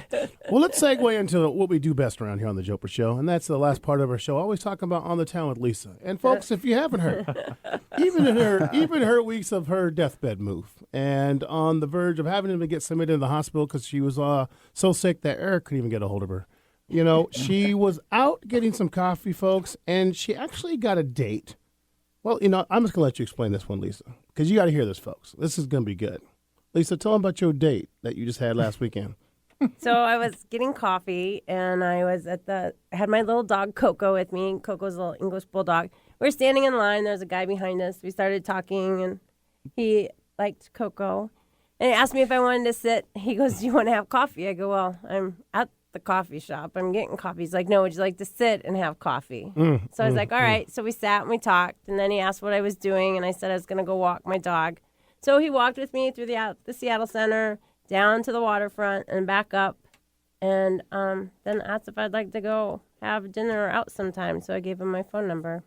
Well, let's segue into what we do best around here on the Jopra Show, and that's the last part of our show. Always talking about On the Town with Lisa. And folks, if you haven't heard, even her weeks of her deathbed move, and on the verge of having to get submitted to the hospital because she was so sick that Eric couldn't even get a hold of her. She was out getting some coffee, folks, and she actually got a date. Well, I'm just gonna let you explain this one, Lisa, because you got to hear this, folks. This is gonna be good. Lisa, tell them about your date that you just had last weekend. So I was getting coffee, and I was I had my little dog Coco with me. Coco's a little English bulldog. We were standing in line. There was a guy behind us. We started talking, and he liked Coco. And he asked me if I wanted to sit. He goes, "Do you want to have coffee?" I go, "Well, I'm at the coffee shop. I'm getting coffee." He's like, "No, would you like to sit and have coffee?" So I was like, "All right." So we sat and we talked, and then he asked what I was doing, and I said I was going to go walk my dog. So he walked with me through the Seattle Center, down to the waterfront, and back up, and then asked if I'd like to go have dinner out sometime. So I gave him my phone number.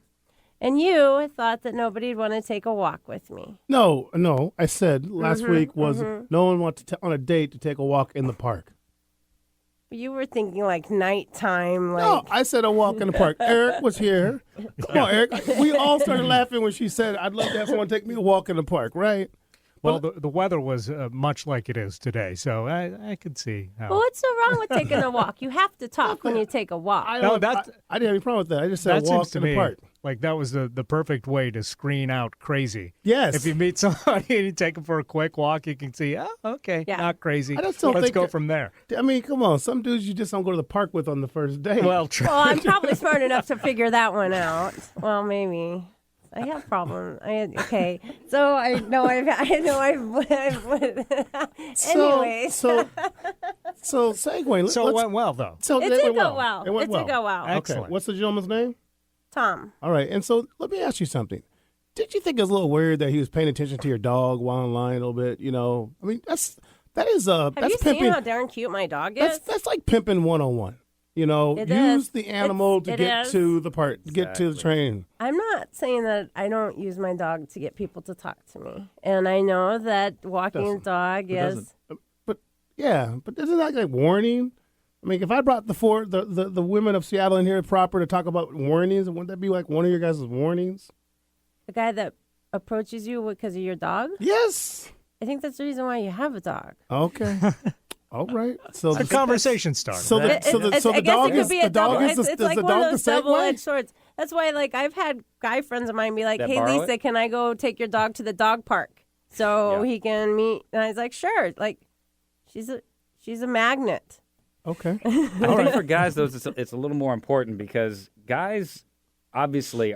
And you thought that nobody'd want to take a walk with me. No. I said last week was no one wants on a date to take a walk in the park. You were thinking like nighttime. No, I said a walk in the park. Eric was here. Come on, Eric. We all started laughing when she said, "I'd love to have someone take me a walk in the park," right? Well, the weather was much like it is today, so I could see how. Well, what's so wrong with taking a walk? You have to talk when you take a walk. I didn't have any problem with that. I just said that walk seems to in the me park. like that was the perfect way to screen out crazy. Yes. If you meet somebody and you take them for a quick walk, you can see, oh, okay, not crazy. I just don't Let's think go from there. I mean, come on. Some dudes you just don't go to the park with on the first date. Well, true. Well, I'm probably smart enough to figure that one out. Well, maybe. I have problems. Okay. So I know I've anyways. So segue. So it went well, though. So It did go well. It went It well. did go well. Excellent. Okay. What's the gentleman's name? Tom. All right. And so let me ask you something. Did you think it was a little weird that he was paying attention to your dog while in line a little bit? I mean, that is Have that's you pimping. seen how darn cute my dog is? That's like pimping 101. It Use is. the animal to It get is. to the part, get to the train. I'm not saying that I don't use my dog to get people to talk to me. And I know that walking a dog is... But isn't that like warning? I mean, if I brought the women of Seattle in here proper to talk about warnings, wouldn't that be like one of your guys' warnings? The guy that approaches you because of your dog? Yes. I think that's the reason why you have a dog. Okay. All right. So the conversation started. So the I guess dog it could is be the a double. dog is It's the like one dog of the those same way? double-edged swords. That's why, I've had guy friends of mine be like, That "Hey, borrow Lisa, it? can I go take your dog to the dog park so he can meet?" And I was like, "Sure." Like, she's a magnet. Okay. I think for guys, though, it's a little more important because guys obviously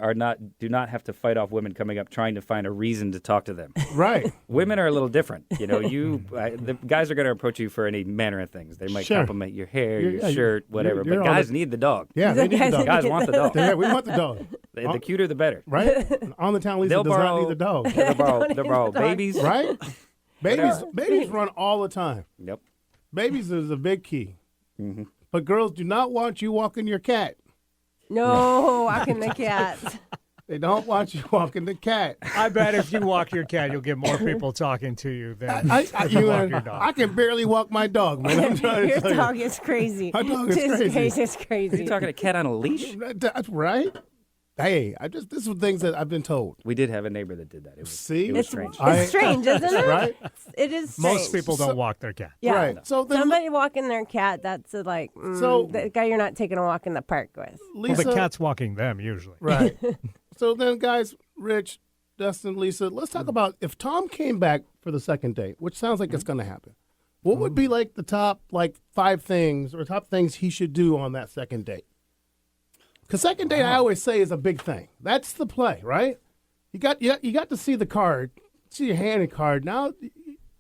do not have to fight off women coming up trying to find a reason to talk to them. Right. Women are a little different. The guys are going to approach you for any manner of things. They might compliment your hair, your shirt, whatever. you're but on guys need the dog. Yeah, they need the dog. Guys want the dog. Yeah, we want the dog. The cuter, the better. Right? On the town, Lisa They'll does not borrow- need the dog. They'll borrow babies. Right? Babies run all the time. Yep. Babies is a big key. Mm-hmm. But girls do not want you walking your cat. No, walking the cat. They don't want you walking the cat. I bet if you walk your cat, you'll get more people talking to you than I you walk your dog. I can barely walk my dog, man. I'm trying Your to tell dog you. is crazy. My dog is His crazy. face is Are crazy. you talking a cat on a leash? That's right. Hey, this is things that I've been told. We did have a neighbor that did that. It was, See? it was It's strange. It's strange, isn't it? Right? It is strange. Most people don't walk their cat. Yeah. Right. So then, Somebody walking their cat, that's like the guy you're not taking a walk in the park with. Lisa, Well, the cat's walking them usually. Right. So then, guys, Rich, Dustin, Lisa, let's talk about if Tom came back for the second date, which sounds like it's going to happen. What would be like the top 5 things or top things he should do on that second date? Because second date, I always say, is a big thing. That's the play, right? You got to see the card, see your hand and card. Now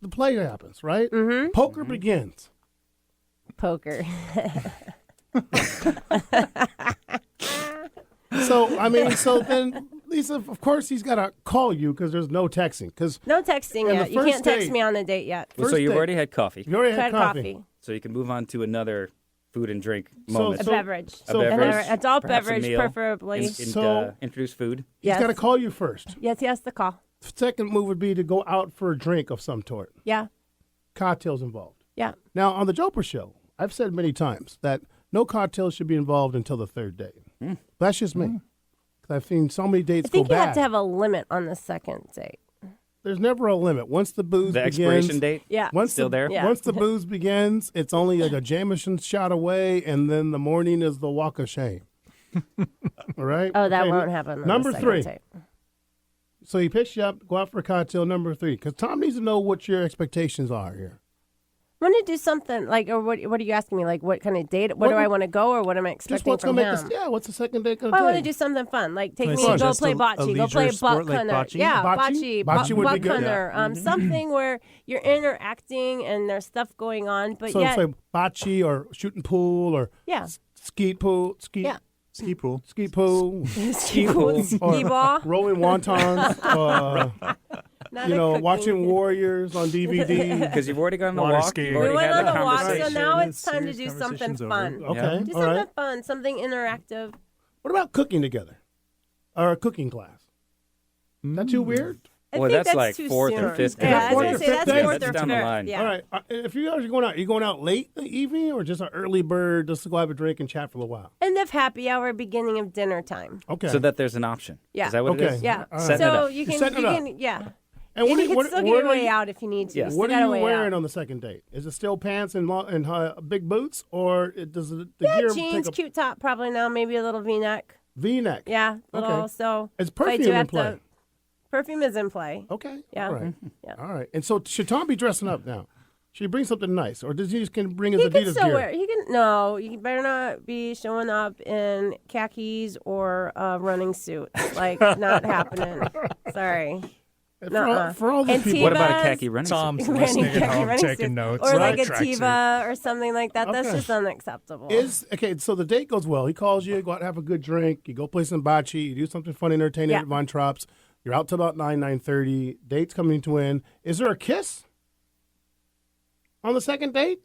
the play happens, right? Mm-hmm. Poker begins. Poker. So then, Lisa, of course, he's got to call you because there's no texting. No texting yet. You can't text me on a date yet. So you've already had coffee. You already had coffee. So you can move on to another food and drink moment. A beverage. Beverage. Adult perhaps a beverage, meal. preferably. Introduce food. He's got to call you first. Yes, he has to call. Second move would be to go out for a drink of some sort. Yeah. Cocktails involved. Yeah. Now, on the Jopra Show, I've said many times that no cocktails should be involved until the third date. That's just me. 'Cause I've seen so many dates I think go you bad. have to have a limit on the second date. There's never a limit. Once the booze The begins, expiration date? Yeah. Still there? Yeah. Once the booze begins, it's only like a Jameson shot away, and then the morning is the walk of shame. All right? Oh, that Okay, won't happen on Number the second 3. date. So he picks you up, go out for a cocktail. Number 3, because Tom needs to know what your expectations are here. I want to do something like, or what are you asking me? Like, what kind of date? Where do I want to go, or what am I Just expecting what's from gonna make him? this? What's the second date going to I be? want to do something fun, like take Can I me to go suggest play a bocce, go leisure play sport buck like hunter. bocce? Yeah, Bocce? bocce, Bocce would be buck good. hunter. Something where you're interacting and there's stuff going on, but So yet, it's like bocce or shooting pool or yeah, skeet pool, ski pool, ski pool, or ski ball, rolling wontons. Not You a know, cooking. watching Warriors on DVD. Because you've already gone on the Water walk. skiing. You've already We went had on that the walk, so conversation. now it's time to Serious do something conversation's fun. over. Okay, Do all something right. fun, something interactive. What about cooking together or a cooking class? That too weird? I Boy, think that's like too fourth or soon. fifth Yeah, I was Fourth going or to say fifth that's day? fourth That's or down the fifth. line. Yeah. All right. If you guys are going out, you going out late in the evening or just an early bird just to go have a drink and chat for a while? End of happy hour, beginning of dinner time. Okay. So that there's an option. Yeah. Is that what Okay. it is? Yeah. All right. Setting it So up. you You're setting it up. can, yeah. And And you can still get your way you, out if you need to. Yeah. You still what got are a you way wearing out. on the second date? Is it still pants and big boots or does the Yeah, gear jeans, take a cute top, probably now, maybe a little V-neck. V-neck? Yeah, little. Okay. So Is if I do perfume in have play? to- perfume is in play. Okay. Yeah. All right. Yeah. All right. And so should Tom be dressing up now? Should he bring something nice, or does he just can bring his He can Adidas still gear? wear. He can. No, you better not be showing up in khakis or a running suit. Like not happening. Sorry. For all the And people. What about a Tevas- khaki running suit? Tom's Running listening at khaki home, running taking suit. notes. Or like a tracksuit. Teva or something like that. That's Okay. just unacceptable. Okay, so the date goes well. He calls you, go out and have a good drink. You go play some bocce. You do something fun, entertaining Yeah. at Von Trapp's. You're out till about 9:30. Date's coming to end. Is there a kiss on the second date?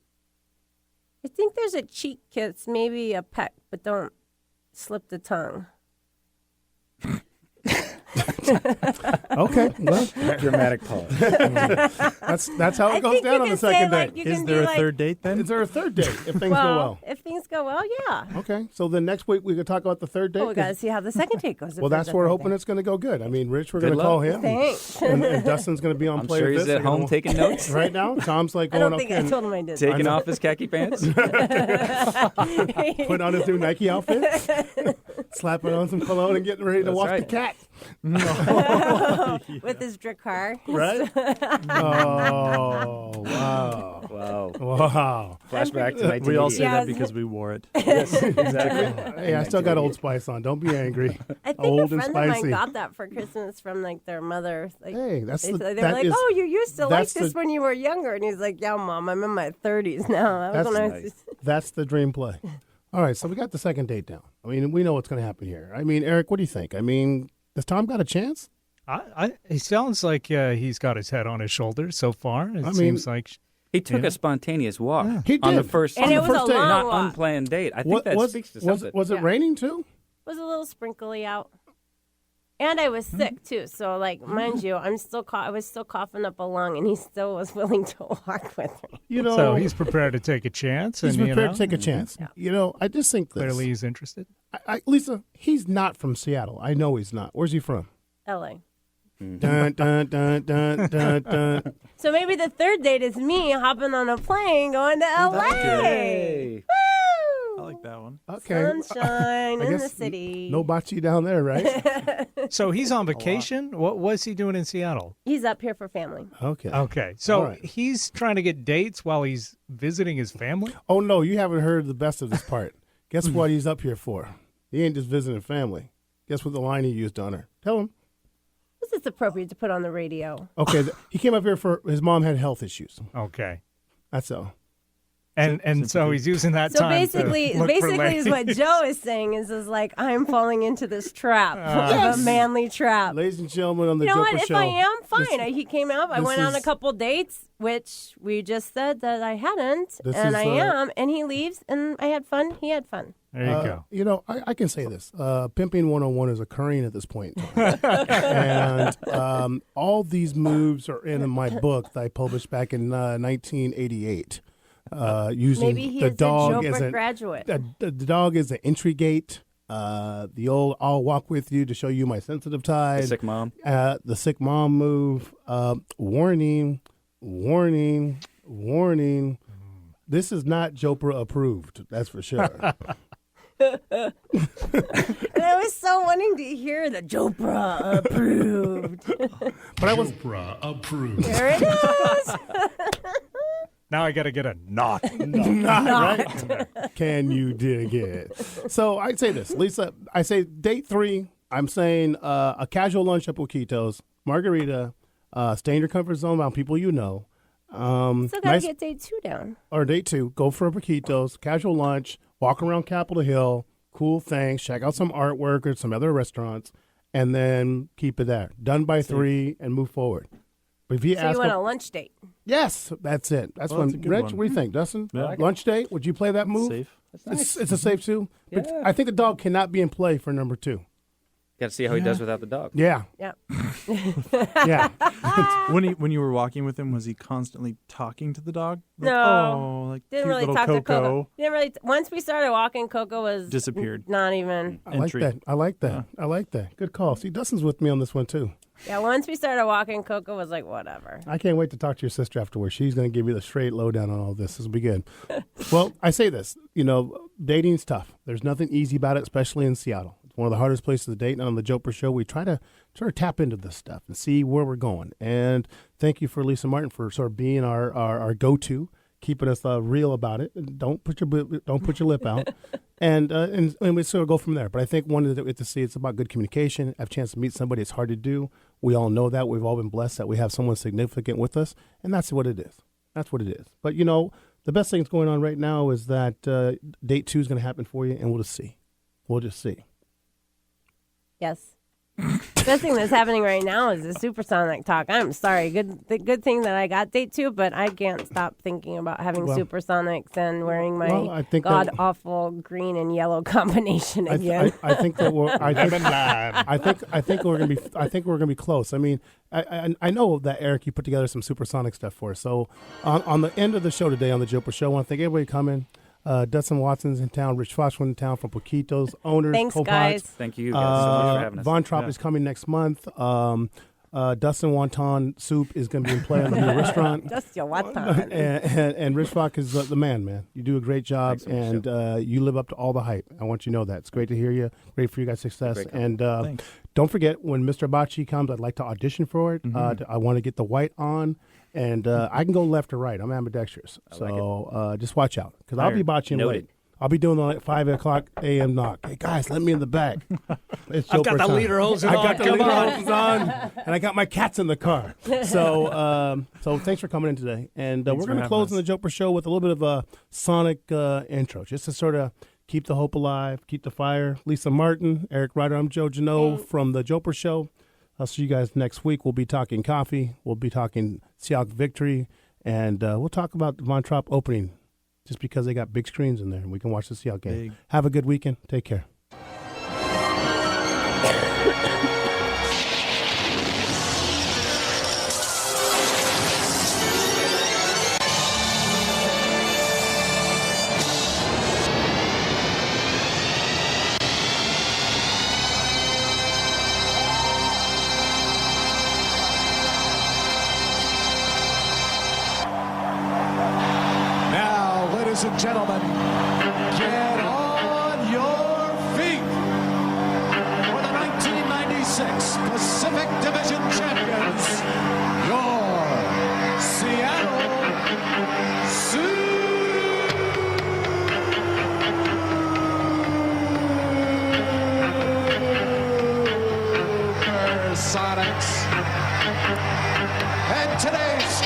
I think there's a cheek kiss, maybe a peck, but don't slip the tongue. Okay, well, Dramatic pause. that's how it I goes think down you on the can say, second like, date. you Is can there be a like, third date then? Is there a third date if things go well? If things go well, yeah. Okay, so then next week we could talk about the third date. Well, we got to see how the second date goes. if Well, there's that's a where we're third hoping date. it's going to go good. I mean, Rich, we're Good going to luck. call him. Thanks. And Dustin's going to be on I'm play sure with he's this. at We're home gonna- taking notes. Right now, Tom's like I going don't up think I and told him I did. Taking off his khaki pants. put on his new Nike outfit, slapping on some cologne, and getting ready to That's walk the right. cat. With his Drakkar. Right? Oh, wow. Wow. Wow. Flashback to 1988. We all say Yeah, that because we wore it. Yes, exactly. Hey, I still got Old Spice on. Don't be angry. I think Old a and friend of mine spicy. got that for Christmas from like their mother. Like, Hey, that's they, the- they were that like, is- "Oh, you used to like that's this the- when you were younger," and he's like, "Yeah, Mom, I'm in my 30s now." That was That's when I was nice. That's the dream play. All right, so we got the second date down. I mean, we know what's going to happen here. I mean, Eric, what do you think? I mean, does Tom got a chance? He sounds like he's got his head on his shoulders so far. It I mean, seems like He took Yeah. a spontaneous walk He on the did. first, And on it the was a first date, long not walk. unplanned date. I think that speaks to something. Was it Yeah. raining too? was a little sprinkly out. And I was sick too, so like, mind you, I was still coughing up a lung, and he still was willing to walk with me. You know, So he's prepared to take a chance. he's and, prepared to take a chance. Yeah. You know, I just think this. Clearly, he's interested. Lisa, he's not from Seattle. I know he's not. Where's he from? L.A. Dun, dun, dun, dun, dun, dun. So maybe the third date is me hopping on a plane going to L.A. I like that one. Okay. Sunshine I in the guess city. No bocce down there, right? So he's on vacation. What was he doing in Seattle? He's up here for family. Okay. Okay. So All right. he's trying to get dates while he's visiting his family? Oh, no, you haven't heard the best of this part. Guess what he's up here for? He ain't just visiting family. Guess what the line he used on her? Tell him. This is appropriate to put on the radio. Okay, he came up here for his mom had health issues. Okay. That's all. And so he's using that So time basically, to look for is what ladies. Joe is saying is like, I'm falling into this trap, a manly trap. Ladies and gentlemen on the You know Jopra what? If Show. I am, fine. He came out. I this went on a is- couple dates, which we just said that I hadn't, This and is, I am. And he leaves, and I had fun. He had fun. There you go. You know, I can say this. Pimping 101 is occurring at this point in time. And all these moves are in my book that I published back in 1988. Using Maybe he the is a dog Jopra as a graduate. The dog is an entry gate. The old "I'll walk with you to show you my sensitive tide." The sick mom. The sick mom move. Warning, warning, warning. This is not Jopra approved. That's for sure. And I was so wanting to hear the Jopra approved. But I was Jopra approved. There it is. Now I got to get a not. right? Can you dig it? So I'd say this, Lisa. I say date 3. I'm saying a casual lunch at Poquitos, margarita, stay in your comfort zone around people you know. Still gotta get date 2 down. Or date 2, go for a Poquitos, casual lunch, walk around Capitol Hill, cool things, check out some artwork or some other restaurants, and then keep it there. Done by 3 and move forward. But if you So ask you want him- a lunch date? Yes, that's it. That's Well, when. that's a good Reg, one. what do you think, Dustin? Yeah. I like Lunch date? Would you play that move? Safe. It's a safe too. But I think the dog cannot be in play for number 2. Got to see how he does without the dog. Yeah, Yeah. yeah. When you were walking with him, was he constantly talking to the dog? Like, No. Oh, like Didn't cute really little talk Coco. to Coco. Didn't really. Once we started walking, Coco was Disappeared. Not even. I like Entry. that. I like that. I like that. Good call. See, Dustin's with me on this one too. Yeah. Once we started walking, Coco was like, whatever. I can't wait to talk to your sister afterwards. She's going to give you the straight lowdown on all this. This will be good. Well, I say this. You know, dating's tough. There's nothing easy about it, especially in Seattle. It's one of the hardest places to date. And on the Jopra Show, we try to tap into this stuff and see where we're going. And thank you for Lisa Martin for sort of being our go-to, keeping us real about it. And don't put your lip out. And we sort of go from there. But I think one of the to see it's about good communication. Have a chance to meet somebody. It's hard to do. We all know that. We've all been blessed that we have someone significant with us, and that's what it is. That's what it is. But you know, the best thing that's going on right now is that date 2 is going to happen for you, and we'll just see. We'll just see. Yes. Best thing that's happening right now is the supersonic talk. I'm sorry. Good thing that I got date 2, but I can't stop thinking about having supersonics and wearing my I think god that- awful green and yellow combination again. I think that we're. I think we're gonna be. I think we're gonna be close. I mean, I know that Eric, you put together some supersonic stuff for us. So on the end of the show today on the Jopra Show, I want to thank everybody coming. Dustin Watson's in town. Rich Foshman in town from Poquitos. Owners. Thanks, co-pods. guys. Thank you guys so much for having us. Von Trapp is coming next month. Dustin Wonton Soup is going to be in play on the new restaurant. Dustin Wonton. And Rich Fock is the man, man. You do a great job, Thanks, and you live up to all the hype. I want you to know that. It's great to hear you. Great for you guys' success. Great And Thanks. don't forget, when Mr. Bocce comes, I'd like to audition for it. I want to get the white on. And I can go left or right. I'm ambidextrous. So just watch out, because I'll be botching Noted. late. I'll be doing the 5 o'clock a.m. knock. Hey, guys, let me in the back. It's I've got Jopra the time. leaderhosen I on. got the Come on. leaderhosen on, and I got my cats in the car. So thanks for coming in today. And we're Thanks for going to having close us. in the Jopra Show with a little bit of a sonic intro, just to sort of keep the hope alive, keep the fire. Lisa Martin, Eric Ryder, I'm Joe Janot from the Jopra Show. I'll see you guys next week. We'll be talking coffee. We'll be talking Seahawks victory. And we'll talk about the Von Trapp opening, just because they got big screens in there and we can watch the Seahawks game. Big. Have a good weekend. Take care. West Pacific Division champions, your Seattle Supersonics. And today's